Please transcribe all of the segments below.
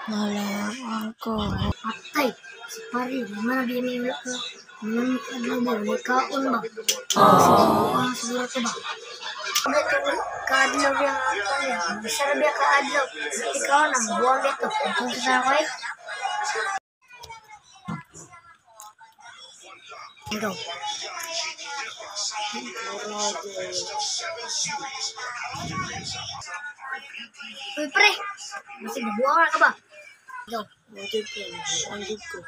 Malang ako. Patay. Si pare, mana dia may ulak ko. Ano ba? May kaon ba? Siguro ko ba? Kaadlaw yang apa ya? Besar dia kaadlaw. Ikaw na buang dito. Kung sa ako Ikaw. Uy, pre. Masih nabuang ka ba? Ikaw. Anggit ko.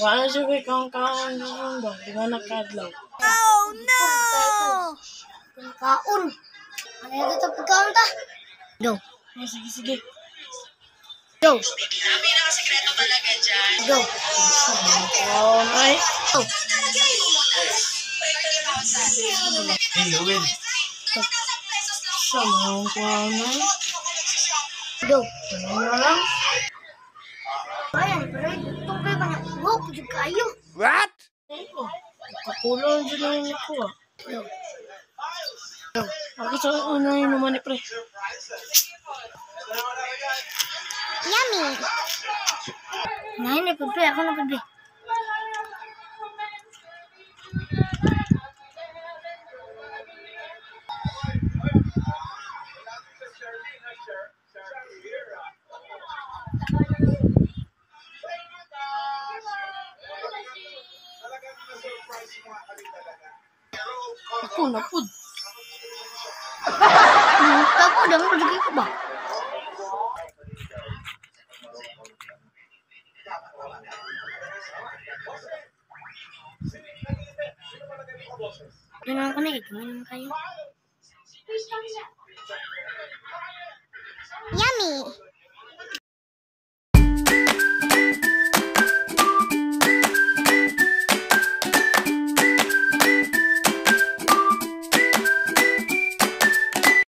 Wala siya kay kaon ba? Di ba nakadlaw? Oh, no! Kaon. Ano yung dito pagkaon ta? Go. Sige. Go. May nakasekreto talaga dyan. Go. Ay. Go. Sama ko na. Go. Ano lang? Ayan, pero itong kayo ba niya? Wow, pujud kayo. What? Kakulong dyan lang ko. Go. Ako sa unahin naman ni pre. Yummy. Nah, ini pepe, aku nak pepe. Ako na po. Aku udah mau pergi ke bawah. Minum ko na ito, minum kayo. Yummy!